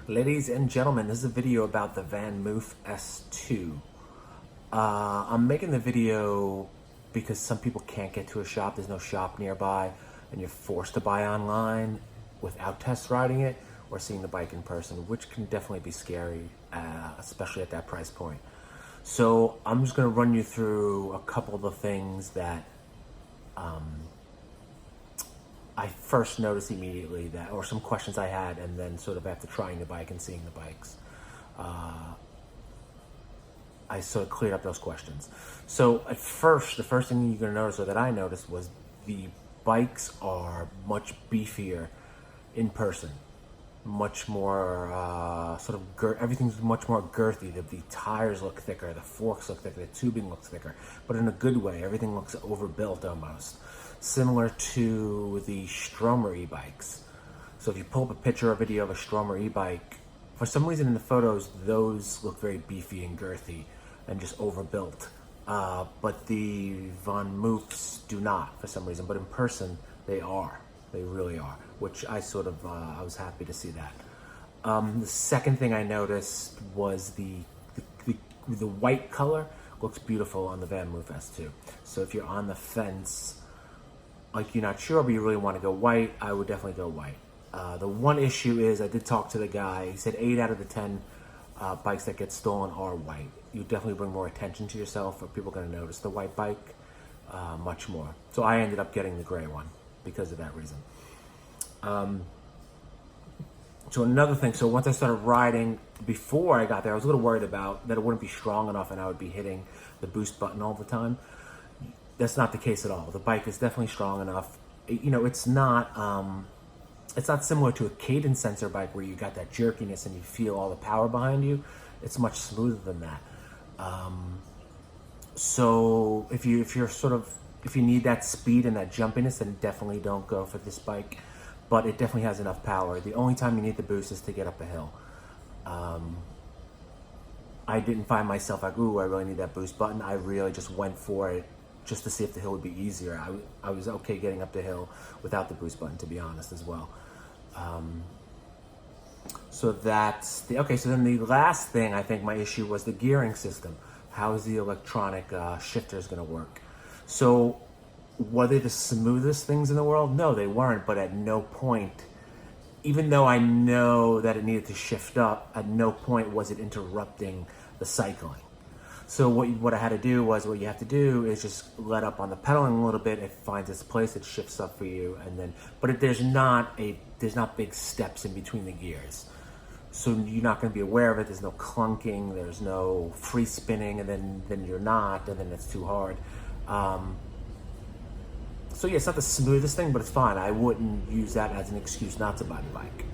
Ladies and gentlemen, this is a video about the Vanmoof S2. I'm making the video because some people can't get to a shop, there's no shop nearby, and you're forced to buy online without test riding it or seeing the bike in person, which can definitely be scary, especially at that price point. So I'm just going to run you through a couple of the things that I first noticed immediately, that, or some questions I had, and then sort of after trying the bike and seeing the bikes, I sort of cleared up those questions. So at first, the first thing you're going to notice, or that I noticed, was the bikes are much beefier in person, much more everything's much more girthy. The tires look thicker, the forks look thicker, the tubing looks thicker, but in a good way. Everything looks overbuilt almost, similar to the Stromer e-bikes. So if you pull up a picture or video of a Stromer e-bike, for some reason in the photos those look very beefy and girthy and just overbuilt, but the Vanmoofs do not for some reason, but in person they really are, which I sort of I was happy to see that. The second thing I noticed was the white color looks beautiful on the Vanmoof S2. So if you're on the fence, like you're not sure but you really want to go white, I would definitely go white. The one issue is, I did talk to the guy, he said 8 out of the 10 bikes that get stolen are white. You definitely bring more attention to yourself, or people are going to notice the white bike much more. So I ended up getting the gray one because of that reason. So another thing, so once I started riding, before I got there, I was a little worried about that it wouldn't be strong enough and I would be hitting the boost button all the time. That's not the case at all. The bike is definitely strong enough. It's not similar to a cadence sensor bike where you got that jerkiness and you feel all the power behind you. It's much smoother than that. So if you need that speed and that jumpiness, then definitely don't go for this bike. But it definitely has enough power. The only time you need the boost is to get up a hill. I didn't find myself like, ooh, I really need that boost button. I really just went for it just to see if the hill would be easier. I was okay getting up the hill without the boost button, to be honest, as well. So that's so then the last thing, I think my issue was the gearing system. How is the electronic shifters gonna work? So were they the smoothest things in the world? No, they weren't, but at no point, even though I know that it needed to shift up, at no point was it interrupting the cycling. So what I had to do was, what you have to do is just let up on the pedaling a little bit. It finds its place, it shifts up for you, and then, but there's not big steps in between the gears. So you're not going to be aware of it. There's no clunking, there's no free spinning, and then you're not, and then it's too hard. So yeah, it's not the smoothest thing, but it's fine. I wouldn't use that as an excuse not to buy the bike.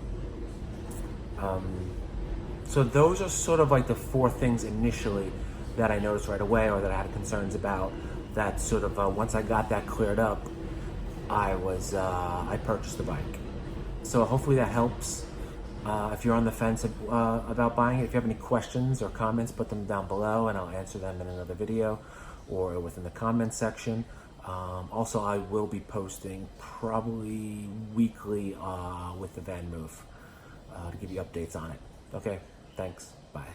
So those are sort of like the 4 things initially that I noticed right away, or that I had concerns about, that sort of once I got that cleared up, I purchased the bike. So hopefully that helps. If you're on the fence about buying it, if you have any questions or comments, put them down below and I'll answer them in another video or within the comments section. Also, I will be posting probably weekly with the Vanmoof to give you updates on it. Okay, thanks, bye.